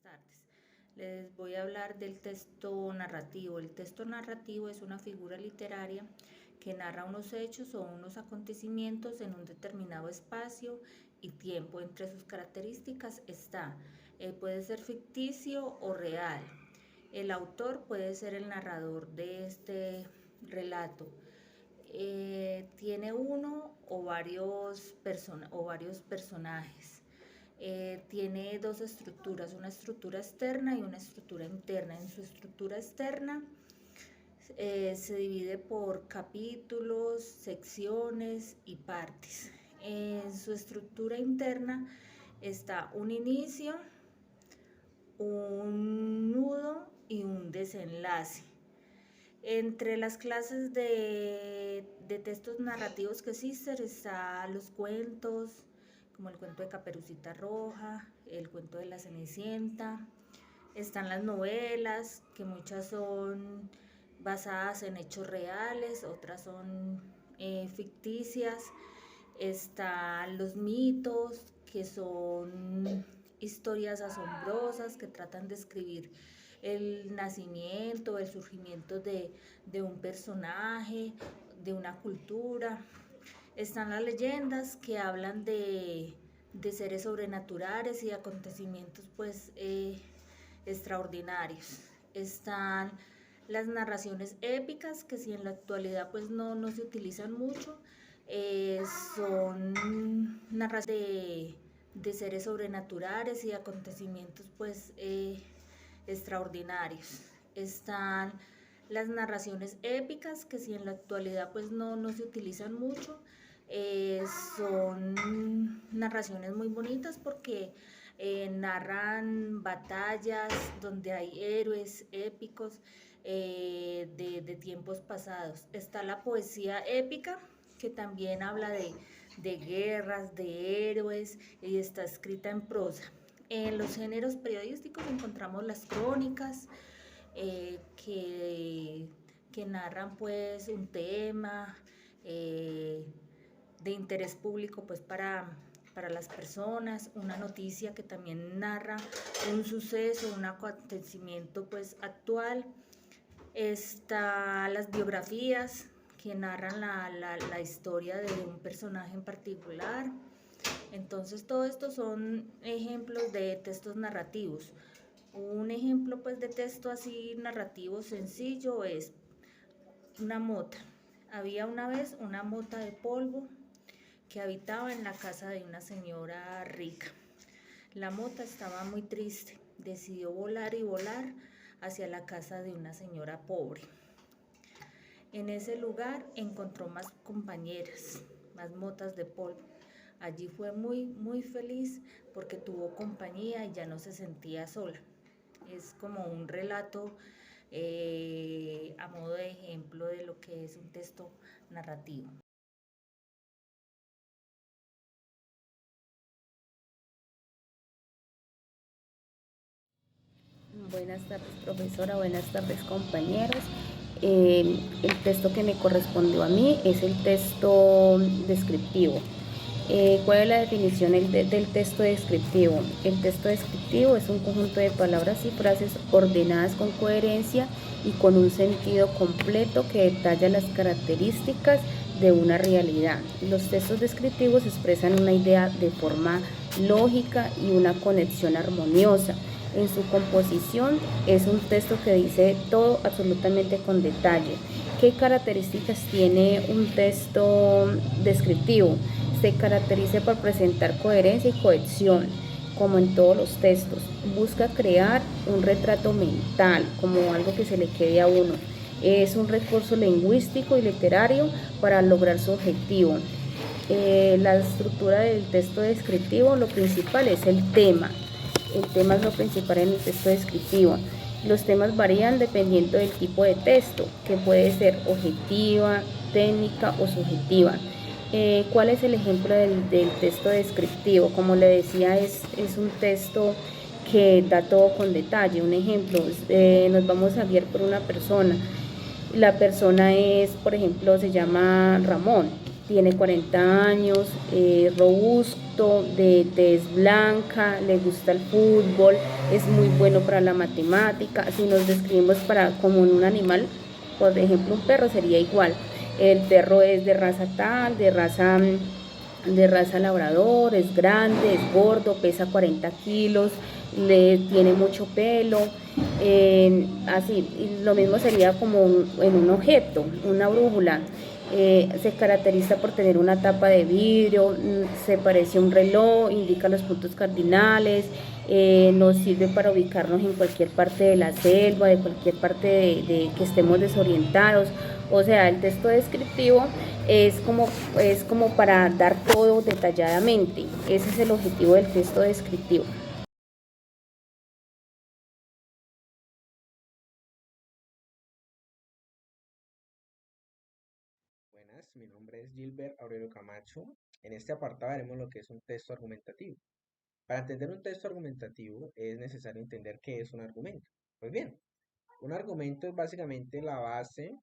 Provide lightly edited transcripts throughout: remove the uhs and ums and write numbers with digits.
tardes. Les voy a hablar del texto narrativo. El texto narrativo es una figura literaria que narra unos hechos o unos acontecimientos en un determinado espacio y tiempo. Entre sus características está, puede ser ficticio o real. El autor puede ser el narrador de este relato. Tiene uno o varios personajes. Tiene dos estructuras, una estructura externa y una estructura interna. En su estructura externa se divide por capítulos, secciones y partes. En su estructura interna está un inicio, un nudo y un desenlace. Entre las clases de textos narrativos que existen están los cuentos, como el cuento de Caperucita Roja, el cuento de la Cenicienta. Están las novelas, que muchas son basadas en hechos reales, otras son ficticias. Están los mitos, que son historias asombrosas que tratan de escribir el nacimiento, el surgimiento de un personaje, de una cultura. Están las leyendas, que hablan de seres sobrenaturales y acontecimientos pues extraordinarios. Están las narraciones épicas, que si en la actualidad pues no se utilizan mucho, son narraciones de seres sobrenaturales y acontecimientos pues extraordinarios. Están las narraciones épicas, que si en la actualidad pues no se utilizan mucho, son narraciones muy bonitas porque narran batallas donde hay héroes épicos de tiempos pasados. Está la poesía épica, que también habla de guerras, de héroes, y está escrita en prosa. En los géneros periodísticos encontramos las crónicas, que narran pues un tema de interés público pues para las personas, una noticia que también narra un suceso, un acontecimiento pues actual. Está las biografías, que narran la historia de un personaje en particular. Entonces todo esto son ejemplos de textos narrativos. Un ejemplo pues de texto así narrativo sencillo es una mota. Había una vez una mota de polvo que habitaba en la casa de una señora rica. La mota estaba muy triste, decidió volar y volar hacia la casa de una señora pobre. En ese lugar encontró más compañeras, más motas de polvo. Allí fue muy feliz porque tuvo compañía y ya no se sentía sola. Es como un relato a modo de ejemplo de lo que es un texto narrativo. Buenas tardes, profesora, buenas tardes, compañeros. El texto que me correspondió a mí es el texto descriptivo. ¿Cuál es la definición del texto descriptivo? El texto descriptivo es un conjunto de palabras y frases ordenadas con coherencia y con un sentido completo que detalla las características de una realidad. Los textos descriptivos expresan una idea de forma lógica y una conexión armoniosa. En su composición es un texto que dice todo absolutamente con detalle. ¿Qué características tiene un texto descriptivo? Se caracteriza por presentar coherencia y cohesión, como en todos los textos. Busca crear un retrato mental, como algo que se le quede a uno. Es un recurso lingüístico y literario para lograr su objetivo. La estructura del texto descriptivo, lo principal es el tema. El tema es lo principal en el texto descriptivo. Los temas varían dependiendo del tipo de texto, que puede ser objetiva, técnica o subjetiva. ¿Cuál es el ejemplo del texto descriptivo? Como le decía, es un texto que da todo con detalle. Un ejemplo, nos vamos a guiar por una persona. La persona es, por ejemplo, se llama Ramón. tiene 40 años, robusto, de tez blanca, le gusta el fútbol, es muy bueno para la matemática. Si nos describimos como un animal, por ejemplo un perro sería igual. El perro es de raza tal, de raza labrador, es grande, es gordo, pesa 40 kilos, tiene mucho pelo, así. Y lo mismo sería como en un objeto, una brújula. Se caracteriza por tener una tapa de vidrio, se parece a un reloj, indica los puntos cardinales, nos sirve para ubicarnos en cualquier parte de la selva, de cualquier parte de que estemos desorientados. O sea, el texto descriptivo es como para dar todo detalladamente. Ese es el objetivo del texto descriptivo. Buenas, mi nombre es Gilbert Aurelio Camacho. En este apartado veremos lo que es un texto argumentativo. Para entender un texto argumentativo es necesario entender qué es un argumento. Pues bien, un argumento es básicamente la base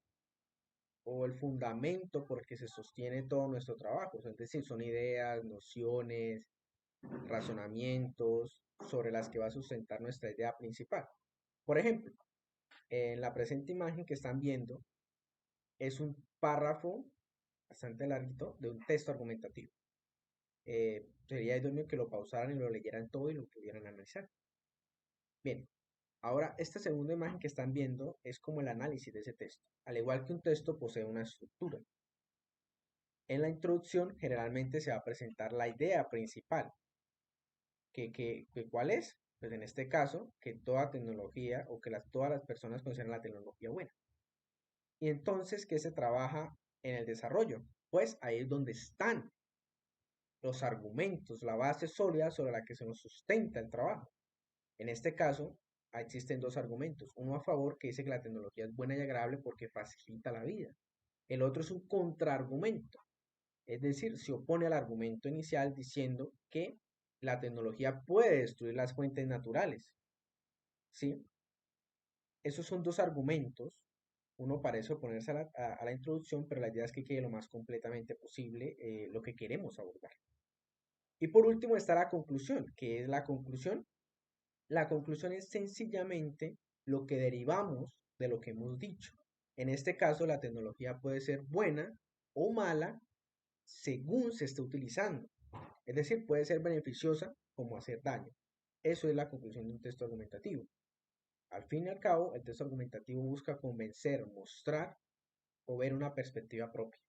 o el fundamento por el que se sostiene todo nuestro trabajo. O sea, es decir, son ideas, nociones, razonamientos sobre las que va a sustentar nuestra idea principal. Por ejemplo, en la presente imagen que están viendo es un párrafo bastante larguito de un texto argumentativo. Sería idóneo que lo pausaran y lo leyeran todo y lo pudieran analizar. Bien, ahora esta segunda imagen que están viendo es como el análisis de ese texto. Al igual que un texto posee una estructura. En la introducción generalmente se va a presentar la idea principal. ¿Cuál es? Pues en este caso, que toda tecnología o que todas las personas consideran la tecnología buena. Y entonces, ¿qué se trabaja en el desarrollo? Pues ahí es donde están los argumentos, la base sólida sobre la que se nos sustenta el trabajo. En este caso, existen dos argumentos. Uno a favor que dice que la tecnología es buena y agradable porque facilita la vida. El otro es un contraargumento. Es decir, se opone al argumento inicial diciendo que la tecnología puede destruir las fuentes naturales. ¿Sí? Esos son dos argumentos. Uno parece oponerse a la introducción, pero la idea es que quede lo más completamente posible lo que queremos abordar. Y por último está la conclusión. ¿Qué es la conclusión? La conclusión es sencillamente lo que derivamos de lo que hemos dicho. En este caso, la tecnología puede ser buena o mala según se esté utilizando. Es decir, puede ser beneficiosa como hacer daño. Eso es la conclusión de un texto argumentativo. Al fin y al cabo, el texto argumentativo busca convencer, mostrar o ver una perspectiva propia.